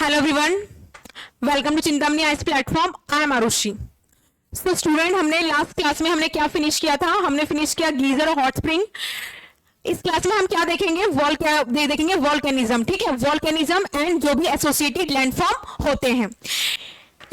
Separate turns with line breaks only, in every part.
Hello everyone, welcome to Chintamani IAS platform. I am Arushi. So student, हमने last class में हमने क्या फिनिश किया था? हमने फिनिश किया गीजर और हॉट स्प्रिंग। इस क्लास में हम क्या देखेंगे? देखेंगे वॉल्केनिज्म। ठीक है, वॉल्केनिज्म एंड जो भी एसोसिएटेड लैंडफॉर्म होते हैं।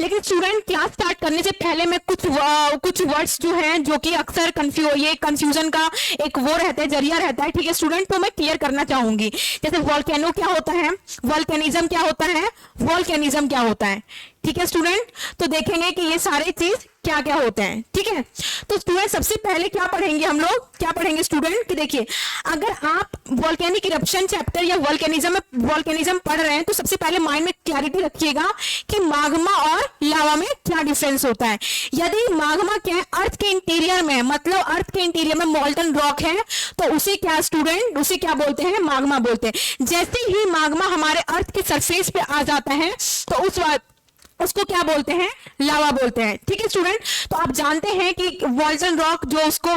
लेकिन स्टूडेंट, क्लास स्टार्ट करने से पहले मैं कुछ वर्ड्स जो हैं जो कि अक्सर कंफ्यूजन का एक वो रहता है, जरिया रहता है। ठीक है स्टूडेंट, तो मैं क्लियर करना चाहूंगी। जैसे वॉल्केनो क्या होता है, वॉल्केनिज्म क्या होता है, वॉल्केनिज्म क्या होता है। ठीक है स्टूडेंट, तो देखेंगे कि ये सारे चीज क्या क्या होते हैं। ठीक है, तो स्टूडेंट सबसे पहले क्या पढ़ेंगे हम लोग? क्या पढ़ेंगे स्टूडेंट कि देखिए, अगर आप वॉल्केनिक इरप्शन चैप्टर या वॉल्केनिज्म पढ़ रहे हैं तो सबसे पहले माइंड में क्लैरिटी रखिएगा कि माग्मा और लावा में क्या डिफरेंस होता है। यदि माग्मा क्या है, अर्थ के इंटीरियर में, मतलब अर्थ के इंटीरियर में मॉल्टन रॉक है, तो उसे क्या स्टूडेंट, उसे क्या बोलते हैं? माग्मा बोलते हैं। जैसे ही माग्मा हमारे अर्थ के सरफेस पे आ जाता है तो उसको क्या बोलते हैं? लावा बोलते हैं। ठीक है स्टूडेंट, तो आप जानते हैं कि वॉल्टन रॉक जो उसको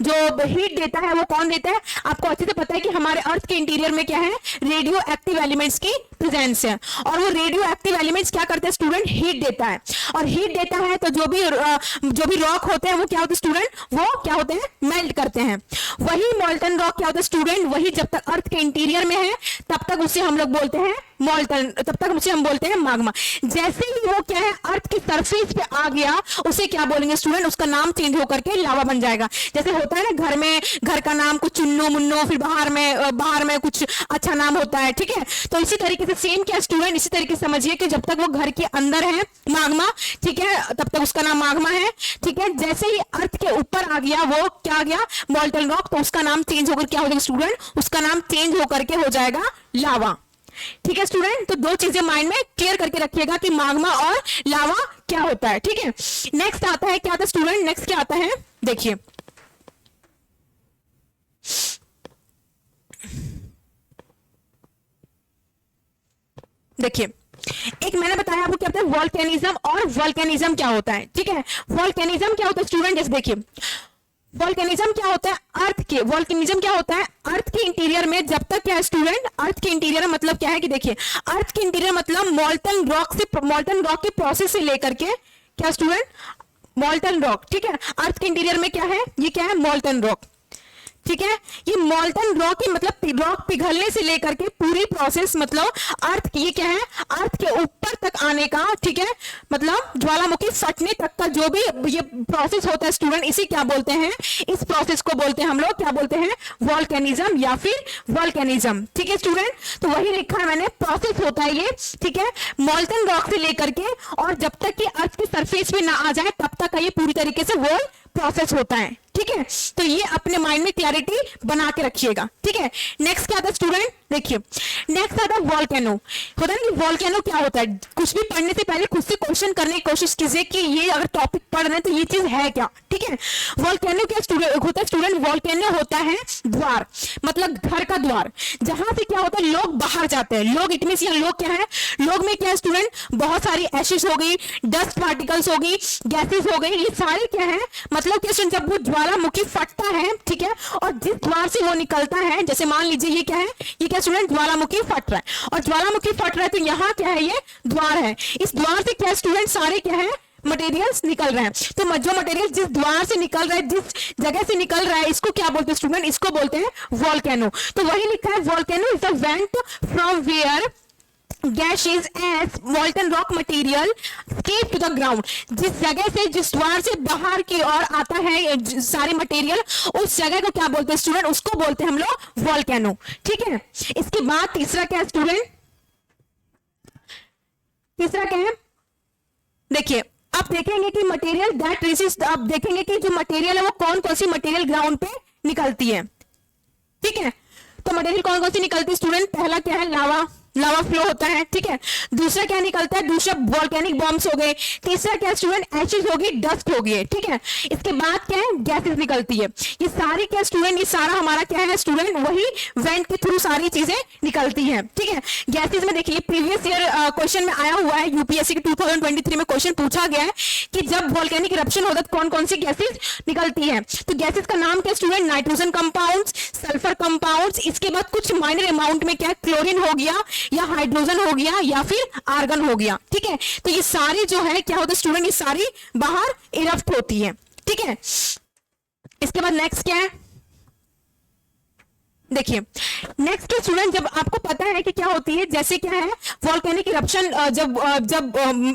जो हीट देता है वो कौन देता है? आपको अच्छे से पता है कि हमारे अर्थ के इंटीरियर में क्या है? रेडियो एक्टिव एलिमेंट्स की प्रेजेंस है। और वो रेडियो एक्टिव एलिमेंट्स क्या करते हैं स्टूडेंट? हीट देता है। और हीट देता है तो जो भी रॉक होते हैं वो क्या होते हैं स्टूडेंट? वो क्या होते हैं? मेल्ट करते हैं। वही मॉल्टन रॉक क्या होता है स्टूडेंट? वही जब तक अर्थ के इंटीरियर में है तब तक उसे हम लोग बोलते हैं मॉल्टन, तब तक उसे हम बोलते हैं माग्मा। जैसे ही वो क्या है अर्थ की सरफेस पे आ गया, उसे क्या बोलेंगे स्टूडेंट? उसका नाम चेंज होकर के लावा बन जाएगा। जैसे होता है ना, घर का नाम कुछ चुन्नो मुन्नो, फिर बाहर में कुछ अच्छा नाम होता है। ठीक है, तो इसी तरीके से सेम क्या स्टूडेंट, इसी तरीके से समझिए कि जब तक वो घर के अंदर है माग्मा, ठीक है, तब तक उसका नाम माग्मा है। ठीक है, जैसे ही अर्थ के ऊपर आ गया, वो क्या आ गया? मॉल्टन रॉक, तो उसका नाम चेंज होकर क्या हो जाएगा स्टूडेंट? उसका नाम चेंज होकर के हो जाएगा लावा। ठीक है स्टूडेंट, तो दो चीजें माइंड में क्लियर करके रखिएगा कि माग्मा और लावा क्या होता है। ठीक है, नेक्स्ट आता है, क्या आता है स्टूडेंट? नेक्स्ट क्या आता है? देखिए, एक मैंने बताया आपको क्या होता है वॉल्केनिज्म, और वॉल्केनिज्म क्या होता है। ठीक है, वॉल्केनिज्म क्या होता है स्टूडेंट? जैसे देखिए, वॉल्केनिज्म क्या होता है? वॉल्केनिज्म क्या होता है? अर्थ के इंटीरियर में जब तक क्या है स्टूडेंट? अर्थ के इंटीरियर मतलब क्या है कि देखिए, अर्थ के इंटीरियर मतलब मॉल्टन रॉक के प्रोसेस से लेकर के क्या स्टूडेंट? मॉल्टन रॉक। ठीक है, अर्थ के इंटीरियर में क्या है? ये क्या है? मॉल्टन रॉक। ठीक है, ये मॉल्टन रॉक की मतलब रॉक पिघलने से लेकर के पूरी प्रोसेस, मतलब अर्थ की, ये क्या है? अर्थ के ऊपर तक आने का, ठीक है, मतलब ज्वालामुखी फटने तक का जो भी ये प्रोसेस होता है स्टूडेंट, इसे क्या बोलते हैं? इस प्रोसेस को बोलते हैं हम लोग, क्या बोलते हैं? वॉल्केनिज्म या फिर वॉल्केनिज्म। ठीक है स्टूडेंट, तो वही लिखा है मैंने, प्रोसेस होता है ये। ठीक है, मॉल्टन रॉक से लेकर के और जब तक कि अर्थ के सरफेस पे ना आ जाए तब तक का ये पूरी तरीके से वो प्रोसेस होता है। ठीक है, तो ये अपने माइंड में क्लैरिटी बना के रखिएगा। ठीक है, नेक्स्ट क्या आता है स्टूडेंट? देखिए, नेक्स्ट आता है वॉल्केनो। होता है कि वॉल्केनो क्या होता है? कुछ भी पढ़ने से पहले खुद से क्वेश्चन करने की कोशिश कीजिए कि ये अगर टॉपिक पढ़ रहे हैं तो ये चीज है क्या। ठीक है, वॉल्केनो क्या होता है स्टूडेंट? वॉल्केनो होता है द्वार, मतलब घर का द्वार, जहां से क्या होता है लोग बाहर जाते हैं। लोग इतने से लोग क्या है? लोग में क्या है स्टूडेंट? बहुत सारी एशेस हो गई, डस्ट पार्टिकल्स हो गई, गैसेस हो गई, ये सारे क्या है? मतलब क्या स्टूडेंट, जब वो ज्वालामुखी फटता है, ठीक है, और जिस द्वार से वो निकलता है, जैसे मान लीजिए ये क्या है? ये क्या स्टूडेंट? ज्वालामुखी फट रहा है, और ज्वालामुखी फट रहा है तो यहाँ क्या है? ये द्वार है। इस द्वार से क्या स्टूडेंट? सारे क्या है? मटेरियल्स निकल रहे हैं। तो जो मटेरियल जिस द्वार से निकल रहा है, जिस जगह से निकल रहा है, इसको क्या बोलते हैं स्टूडेंट? इसको बोलते हैं वॉल्केनो। तो वही लिखा है, volcano is the vent from where gases as molten rock material escape to the ground। जिस जगह से, जिस द्वार से बाहर की ओर आता है सारे मटेरियल, उस जगह को क्या बोलते हैं स्टूडेंट? उसको बोलते हैं हम लोग वॉल्केनो। ठीक है, इसके बाद तीसरा क्या है स्टूडेंट? तीसरा क्या है? देखिए, आप देखेंगे कि मटेरियल दैट रेसिस्ट, आप देखेंगे कि जो मटेरियल है वो कौन कौन सी मटेरियल ग्राउंड पे निकलती है। ठीक है, तो मटेरियल कौन कौन सी निकलती है स्टूडेंट? पहला क्या है? लावा फ्लो होता है। ठीक है, दूसरा क्या निकलता है? दूसरा वॉल्केनिक बॉम्ब्स हो गए। तीसरा क्या स्टूडेंट? एशेस होगी, डस्ट होगी। ठीक है, इसके बाद क्या है? गैसेस निकलती है। ये सारी क्या स्टूडेंट? ये सारा हमारा क्या है स्टूडेंट? वही वेंट के थ्रू सारी चीजें निकलती है। ठीक है, गैसेस में देखिए, प्रीवियस ईयर क्वेश्चन में आया हुआ है, यूपीएससी के 2023 में क्वेश्चन पूछा गया है कि जब वॉल्केनिक इरप्शन होता है कौन कौन सी गैसेस निकलती है। तो गैसेस का नाम क्या student? Nitrogen compounds, sulphur compounds, इसके बाद कुछ माइनर अमाउंट में क्या? क्लोरीन हो गया, या हाइड्रोजन हो गया या फिर आर्गन हो गया, ठीक है। तो ये सारी जो है क्या होता है स्टूडेंट, ये सारी बाहर इरप्ट होती है, ठीक है। इसके बाद नेक्स्ट क्या है, देखिए नेक्स्ट स्टूडेंट, जब आपको पता है कि क्या होती है, जैसे क्या है वोल्केनिक इरप्शन, जब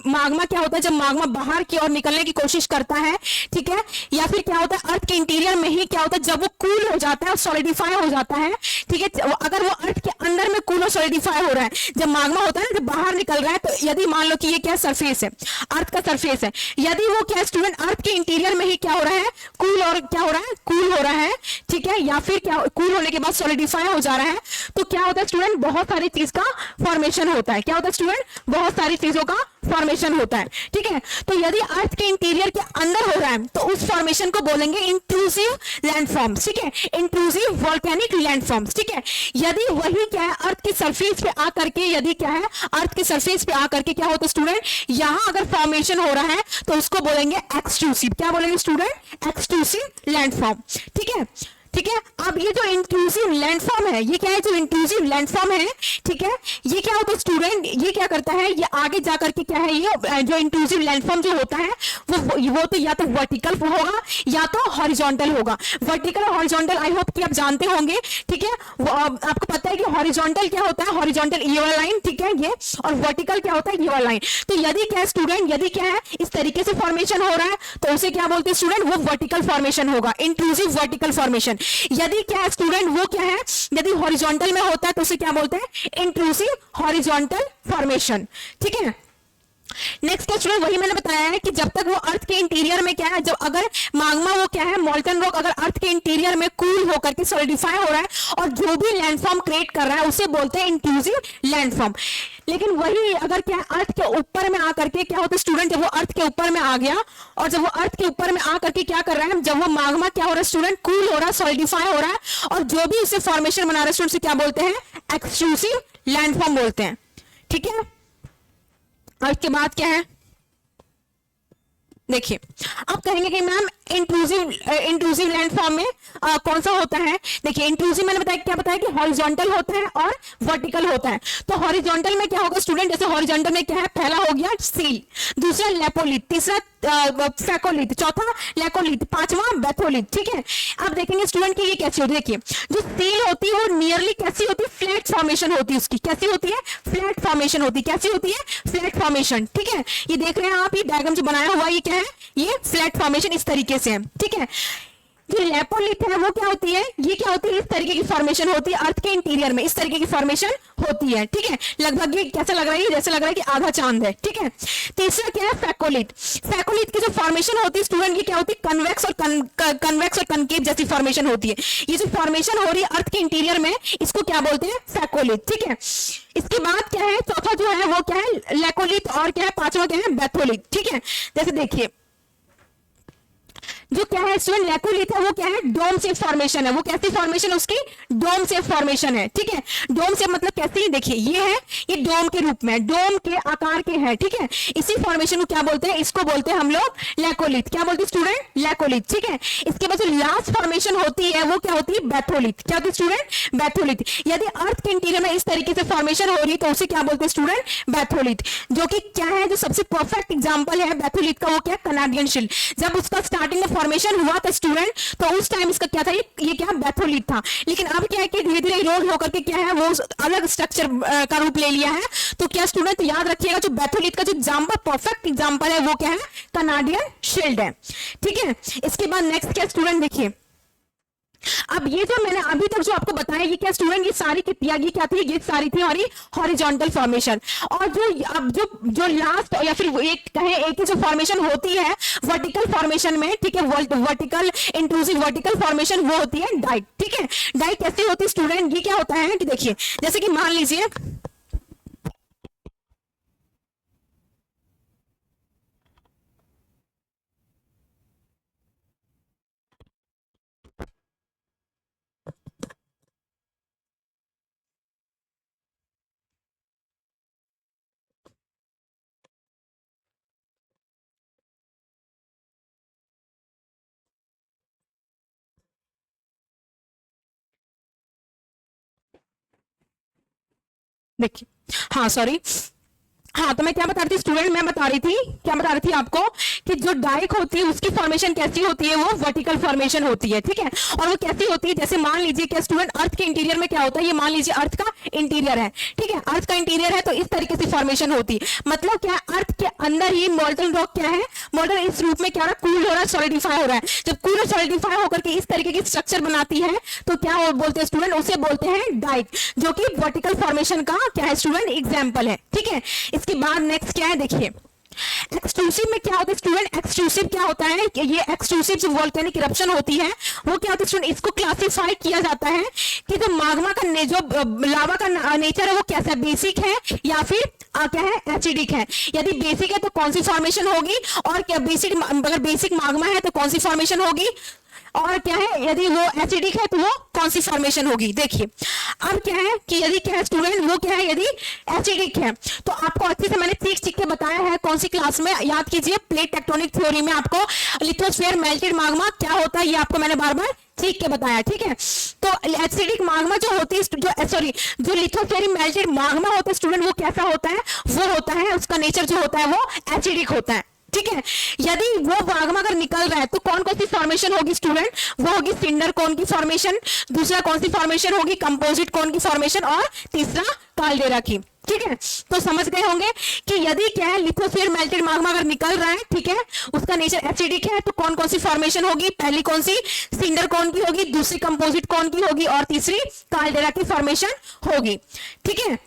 माग्मा क्या होता है, जब माग्मा बाहर की ओर निकलने की कोशिश करता है, ठीक है, या फिर क्या होता है अर्थ के इंटीरियर में ही क्या होता है, जब वो कूल हो जाता है, सॉलिडिफाई हो जाता है, ठीक है। अगर वो अर्थ के अंदर में कूल और सॉलिडिफाई हो रहा है, जब माग्मा होता है ना, जब बाहर निकल रहा है, तो यदि मान लो कि ये क्या सरफेस है, अर्थ का सरफेस है, यदि वो क्या स्टूडेंट अर्थ के इंटीरियर में ही क्या हो रहा है, कूल और क्या हो रहा है, कूल हो रहा है, ठीक है, या फिर क्या कूल होने के बाद सॉलिडिफाई हो जा रहा है, तो क्या होता है स्टूडेंट, बहुत सारी चीज का फॉर्मेशन होता है। क्या होता है स्टूडेंट, बहुत सारी चीजों का फॉर्मेशन होता है, ठीक है। तो यदि अर्थ के इंटीरियर के अंदर हो रहा है, तो उस फॉर्मेशन को बोलेंगे इंट्रूसिव लैंडफॉर्म्स, ठीक है, इंट्रूसिव वोल्केनिक लैंडफॉर्म्स, ठीक है। यदि वही क्या है अर्थ के सरफेस पे आकर के, यदि क्या है अर्थ के सरफेस पे आकर के क्या होता है स्टूडेंट, यहां अगर फॉर्मेशन हो रहा है, तो उसको बोलेंगे एक्सट्रूसिव। क्या बोलेंगे स्टूडेंट, एक्सट्रूसिव लैंडफॉर्म, ठीक है, ठीक है। अब ये जो इंट्रूसिव लैंडफॉर्म है, ये क्या है, जो इंट्रूसिव लैंडफॉर्म है, ठीक है, ये क्या होता है स्टूडेंट, ये क्या करता है, ये आगे जाकर के क्या है, ये जो इंट्रूसिव लैंडफॉर्म जो होता है वो तो या तो वर्टिकल होगा या तो हॉरिजॉन्टल होगा। वर्टिकल और हॉरिजॉन्टल आई होप कि आप जानते होंगे, ठीक है। आपको पता है कि हॉरिजॉन्टल क्या होता है, हॉरिजॉन्टल ये वाला लाइन, ठीक है, ये, और वर्टिकल क्या होता है, ये वाला लाइन। तो यदि क्या है स्टूडेंट, यदि क्या है इस तरीके से फॉर्मेशन हो रहा है, तो उसे क्या बोलते हैं स्टूडेंट, वो वर्टिकल फॉर्मेशन होगा, इंट्रूसिव वर्टिकल फॉर्मेशन। यदि क्या है स्टूडेंट, वो क्या है, यदि हॉरिजॉन्टल में होता है, तो उसे क्या बोलते हैं, इंट्रूसिव हॉरिजॉन्टल फॉर्मेशन, ठीक है। नेक्स्ट क्या स्टूडेंट, वही मैंने बताया है कि जब तक वो अर्थ के इंटीरियर में क्या है, जब अगर माग्मा वो क्या है मॉल्टन रॉक अगर अर्थ के इंटीरियर में कूल होकर के सॉलिडिफाई हो रहा है और जो भी लैंडफॉर्म क्रिएट कर रहा है उसे बोलते हैं इंट्रूसिव लैंडफॉर्म। लेकिन वही अगर क्या अर्थ के ऊपर में आकर के क्या होता है स्टूडेंट, जब वो अर्थ के ऊपर में आ गया और जब वो अर्थ के ऊपर में आकर के क्या कर रहा है, जब वो माग्मा क्या हो रहा है स्टूडेंट, कूल हो रहा है, सॉलिडिफाई हो रहा है, और जो भी उसे फॉर्मेशन बना रहा है स्टूडेंट, से क्या बोलते हैं, एक्सट्रूसिव लैंडफॉर्म बोलते हैं, ठीक है। और इसके बाद क्या है, देखिए आप कहेंगे कि मैम इंट्रूसिव लैंडफॉर्म में कौन सा होता है। देखिए इंट्रूसिव मैंने बताया, क्या बताया कि हॉरिजॉन्टल होता है और वर्टिकल होता है। तो हॉरिजॉन्टल में क्या होगा स्टूडेंट, जैसे हॉरिजॉन्टल में क्या है, पहला हो गया सील, दूसरा लेपोलिथ, तीसरा फैकोलिथ, चौथा लेकोलिथ, पांचवा बैथोलिथ, ठीक है। अब देखेंगे स्टूडेंट की ये कैसी होती है, देखिए जो सील होती है वो नियरली कैसी होती है, फ्लैट फॉर्मेशन होती है उसकी, कैसी होती है, फ्लैट फॉर्मेशन होती है, कैसी होती है, फ्लैट फॉर्मेशन, ठीक है। ये देख रहे हैं आप, ये डायग्राम जो बनाया हुआ है, ये क्या है, ये फ्लैट फॉर्मेशन इस तरीके से है, ठीक है। जो लेपोलिथ है वो क्या होती है, ये क्या होती है, इस तरीके की फॉर्मेशन होती है अर्थ के इंटीरियर में, इस तरीके की फॉर्मेशन होती है, ठीक है। लगभग ये कैसा लग रहा है, जैसे लग रहा है कि आधा चांद है, ठीक है। तीसरा क्या है, फैकोलिथ। फैकोलिथ की जो फॉर्मेशन होती है स्टूडेंट, ये क्या होती है, कन्वेक्स और कनकेव जैसी फॉर्मेशन होती है। ये जो फॉर्मेशन हो रही है अर्थ के इंटीरियर में, इसको क्या बोलते हैं, फैकोलिथ, ठीक है। इसके बाद क्या है, चौथा जो है वो क्या है, लेकोलिथ, और क्या है पांचवा क्या है, बैथोलिथ, ठीक है। जैसे देखिए जो क्या है स्टूडेंट, लेकोलिथ है वो क्या है, डोम शेप फॉर्मेशन है, वो कैसी फॉर्मेशन उसकी, डोम शेप फॉर्मेशन है, ठीक है। डोम शेप मतलब कैसी, देखिए ये है, ये डोम के रूप में, डोम के आकार के है, ठीक है। इसी फॉर्मेशन को क्या बोलते हैं, इसको बोलते हैं हम लोग लेकोलिथ। क्या बोलते हैं स्टूडेंट, लेकोलिथ, ठीक है। इसके बाद जो लास्ट फॉर्मेशन होती है वो क्या होती है, बैथोलिथ। क्या होती है स्टूडेंट, बैथोलिथ। यदि अर्थ के इंटीरियर में इस तरीके से फॉर्मेशन हो रही है तो उसे क्या बोलते हैं स्टूडेंट, बैथोलिथ। जो कि क्या है, जो सबसे परफेक्ट एग्जांपल है बैथोलिथ का, वो क्या, कनाडियन शिल्ड। जब उसका स्टार्टिंग में फॉर्मेशन हुआ था स्टूडेंट, तो उस टाइम इसका क्या था, ये क्या बैथोलिथ था। लेकिन अब क्या है कि धीरे धीरे इरोड होकर के क्या है, वो अलग स्ट्रक्चर का रूप ले लिया है। तो क्या स्टूडेंट याद रखिएगा, जो बैथोलिथ का जो एग्जांपल, परफेक्ट एग्जांपल है, वो क्या है, कनाडियन शिल्ड है, ठीक है। इसके बाद नेक्स्ट क्या स्टूडेंट, देखिए अब ये जो मैंने अभी तक जो आपको बताया, ये क्या स्टूडेंट, ये सारी की ये क्या थी, ये सारी थी हमारी हॉरिजॉन्टल फॉर्मेशन। और जो अब जो लास्ट या फिर एक कहे एक ही जो फॉर्मेशन होती है वर्टिकल फॉर्मेशन में, ठीक है, वर्टिकल इंट्रूसिव वर्टिकल फॉर्मेशन, वो होती है डाइक, ठीक है। डाइक कैसे होती है स्टूडेंट, ये क्या होता है कि देखिए जैसे कि मान लीजिए देखिए, हाँ सॉरी, हाँ तो मैं क्या बता रही थी स्टूडेंट, मैं बता रही थी, क्या बता रही थी आपको कि जो डाइक होती है उसकी फॉर्मेशन कैसी होती है, वो वर्टिकल फॉर्मेशन होती है, ठीक है। और वो कैसी होती है, जैसे मान लीजिए क्या स्टूडेंट, अर्थ के इंटीरियर में क्या होता है, ये मान लीजिए अर्थ का इंटीरियर है, ठीक है, अर्थ का इंटीरियर है तो इस तरीके से फॉर्मेशन होती है। मतलब क्या, अर्थ के अंदर ही मोल्टन रॉक क्या है, मोल्टन इस रूप में क्या हो रहा है, कूल हो रहा है, सॉलिडिफाई हो रहा है। जब कूल और सॉलिडिफाई होकर के इस तरीके की स्ट्रक्चर बनाती है तो क्या वो बोलते हैं स्टूडेंट, उसे बोलते हैं डाइक, जो कि वर्टिकल फॉर्मेशन का क्या है स्टूडेंट, एग्जाम्पल है, ठीक है। इसके बाद नेक्स्ट क्या है, देखिए एक्सट्रूसिव में क्या होता है स्टूडेंट, एक्सट्रूसिव क्या होता है कि ये एक्सट्रूसिव जो वोल्केनिक इरप्शन होती है वो क्या होता है स्टूडेंट, इसको क्लासिफाई किया जाता है कि जो माग्मा का जो लावा का नेचर है वो कैसा है, बेसिक है या फिर क्या है, एसिडिक है। यदि बेसिक है तो कौन सी फॉर्मेशन होगी, और क्या बेसिक, अगर बेसिक माग्मा है तो कौन सी फॉर्मेशन होगी, और क्या है यदि वो एसिडिक है तो वो कौन सी फॉर्मेशन होगी। देखिए अब क्या है कि यदि क्या है स्टूडेंट, वो क्या है यदि एसिडिक है तो आपको अच्छे से मैंने सीख के बताया है, कौन सी क्लास में, याद कीजिए प्लेट टेक्टोनिक थ्योरी में आपको लिथोस्फीयर मेल्टेड माग्मा क्या होता है ये आपको मैंने बार बार सीख के बताया, ठीक है। तो एसिडिक माग्मा जो होती है, जो लिथोस्फीयर मेल्टेड माग्मा होता है स्टूडेंट, वो कैसा होता है, वो होता है, उसका नेचर जो होता है वो एसिडिक होता है, ठीक है। यदि वो माग्मा अगर निकल रहा है तो कौन कौन सी फॉर्मेशन होगी स्टूडेंट, वो होगी सिंडर कोन की फॉर्मेशन, दूसरा कौन सी फॉर्मेशन होगी, कंपोजिट कोन की फॉर्मेशन, और तीसरा काल्डेरा की, ठीक है। तो समझ गए होंगे कि यदि क्या है लिथोस्फीयर मेल्टेड माग्मा अगर निकल रहा है, ठीक है, उसका नेचर एसिडिक है तो कौन कौन सी फॉर्मेशन होगी, पहली कौन सी, सिंडर कोन की होगी, दूसरी कंपोजिट कोन की होगी, और तीसरी काल्डेरा की फॉर्मेशन होगी, ठीक है।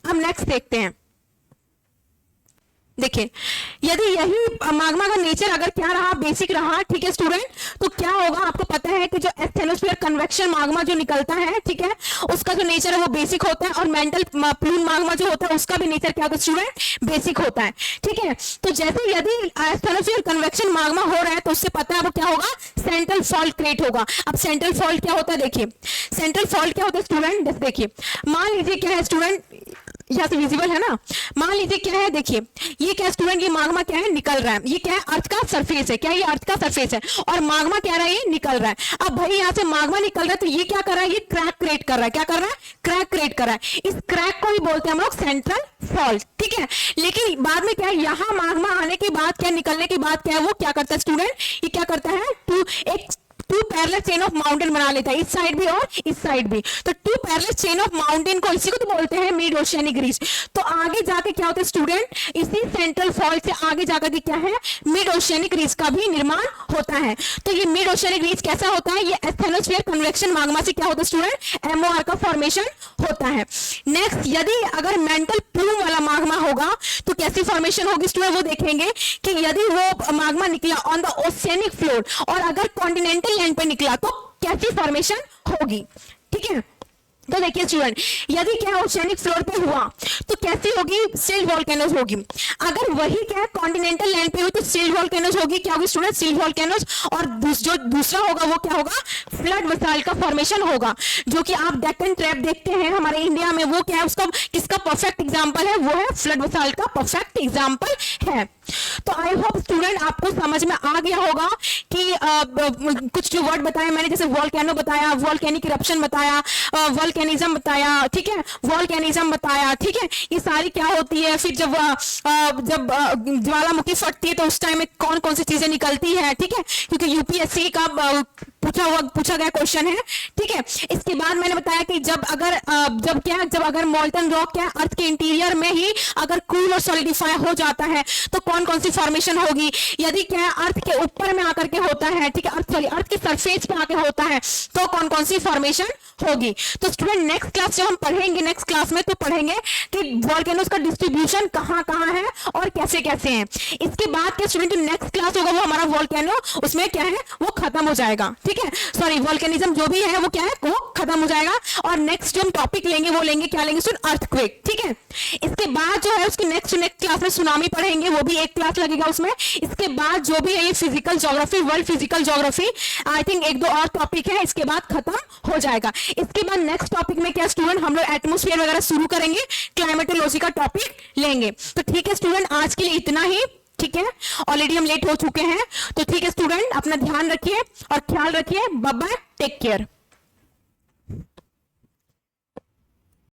अब नेक्स्ट देखते हैं, देखिए यदि यही माग्मा का नेचर अगर क्या रहा, बेसिक रहा, ठीक है स्टूडेंट, तो क्या होगा, आपको पता है कि जो एस्थेनोस्फीयर कन्वेक्शन माग्मा जो निकलता है, ठीक है, उसका जो नेचर है वो बेसिक होता है, और मेंटल प्लून माग्मा जो होता है उसका भी नेचर क्या होता है स्टूडेंट, बेसिक होता है, ठीक है। तो जैसे यदि एस्थेनोस्फीयर कन्वेक्शन माग्मा हो रहा है तो उससे पता है वो क्या होगा, सेंट्रल फॉल्ट क्रिएट होगा। अब सेंट्रल फॉल्ट क्या होता है, देखिए सेंट्रल फॉल्ट क्या होता है स्टूडेंट, देखिए मान लीजिए क्या है स्टूडेंट, यहाँ से विजिबल है ना, मान लीजिए क्या है, देखिए ये क्या स्टूडेंट, ये माग्मा क्या है, निकल रहा है, ये क्या है, अर्थ का सरफेस है, क्या ये अर्थ का सरफेस है, और माग्मा क्या रहा है, ये निकल रहा है। अब भाई यहाँ से माग्मा निकल रहा है तो ये क्या कर रहा है, ये क्रैक क्रिएट कर रहा है, क्या कर रहा है, क्रैक क्रिएट कर रहा है। इस क्रैक को ही बोलते हैं हम लोग सेंट्रल फॉल्ट, ठीक है। लेकिन बाद में क्या है, यहाँ माग्मा आने के बाद क्या, निकलने के बाद क्या है, वो क्या करता है स्टूडेंट, ये क्या करता है, two parallel chain of mountain बना लेता है, इस साइड भी और इस साइड भी। तो two parallel chain of mountain को, इसी को तो बोलते हैं मिड ओशियनिक रीज। तो आगे जाके क्या होता है स्टूडेंट, इसी सेंट्रल फॉल्ट से आगे जाकर के क्या है, मिड ओशियनिक रीज का भी निर्माण होता है। तो ये मिड ओशियनिक रीज कैसा होता है, ये एस्थेनोस्फीयर कन्वेक्शन माग्मा से क्या होता है स्टूडेंट, एमओआर का फॉर्मेशन होता है। नेक्स्ट यदि अगर मेंटल प्लूम वाला माग्मा होगा तो कैसी फॉर्मेशन होगी स्टूडेंट, वो देखेंगे कि यदि वो माग्मा निकला ऑन द ओशियनिक फ्लोर और अगर कॉन्टिनेंटल लैंड पे निकला तो कैसी फॉर्मेशन होगी, ठीक है। तो देखिए स्टूडेंट, यदि क्या ओशियनिक फ्लोर पे हुआ तो कैसी होगी, सिल्ट वोल्केनोज होगी। अगर वही क्या कॉन्टिनेंटल लैंड पे हुई तो सिल्ट वोल्केनोज होगी, क्या होगी स्टूडेंट, सिल्ट वोल्केनोज। और जो दूसरा होगा वो क्या होगा, फ्लड बेसाल्ट का फॉर्मेशन होगा, जो कि आप डेक्कन ट्रैप देखते हैं हमारे इंडिया में, वो क्या है, उसका किसका परफेक्ट एग्जाम्पल है, वो है फ्लड बेसाल्ट का परफेक्ट एग्जाम्पल है। तो आई होप स्टूडेंट आपको समझ में आ गया होगा कि कुछ जो वर्ड बताया मैंने, जैसे वोल्केनो बताया, वोल्केनिक इरप्शन बताया, वोल्केनिज्म बताया, ठीक है, वोल्केनिज्म बताया, ठीक है, ये सारी क्या होती है। फिर जब ज्वालामुखी फटती है तो उस टाइम में कौन कौन सी चीजें निकलती है, ठीक है, क्योंकि यूपीएससी का पूछा गया क्वेश्चन है, ठीक है। इसके बाद मैंने बताया कि जब अगर मोल्टन रॉक क्या अर्थ के इंटीरियर में ही अगर कूल और सॉलिडिफाई हो जाता है तो कौन कौन सी फॉर्मेशन होगी। यदि क्या अर्थ के ऊपर में आकर के होता है, ठीक है, अर्थ के सरफेस पे आके होता है तो कौन कौन सी फॉर्मेशन होगी। तो स्टूडेंट नेक्स्ट क्लास जब हम पढ़ेंगे, नेक्स्ट क्लास में तो पढ़ेंगे कि वोल्केनोज का डिस्ट्रीब्यूशन कहाँ है और कैसे कैसे है। इसके बाद के स्टूडेंट नेक्स्ट क्लास होगा वो हमारा वोल्केनो, उसमें क्या है वो खत्म हो जाएगा, ठीक है, सॉरी वोल्केनिज्म जो भी है वो क्या है वो खत्म हो जाएगा। और नेक्स्ट जो हम टॉपिक लेंगे वो लेंगे क्या लेंगे स्टूडेंट, अर्थक्वेक, ठीक है। इसके बाद जो है उसकी नेक्स्ट क्लास में सुनामी पढ़ेंगे, वो भी एक क्लास लगेगा उसमें। इसके बाद जो भी है ये physical geography, world physical geography, I think एक दो और टॉपिक है, इसके बाद खत्म हो जाएगा। इसके बाद नेक्स्ट टॉपिक में क्या स्टूडेंट हम लोग एटमोस्फेयर वगैरह शुरू करेंगे, क्लाइमेटोलॉजी का टॉपिक लेंगे। तो ठीक है स्टूडेंट, आज के लिए इतना ही, ठीक है, ऑलरेडी हम लेट हो चुके हैं। तो ठीक है स्टूडेंट, अपना ध्यान रखिए और ख्याल रखिए, बाय बाय, टेक केयर।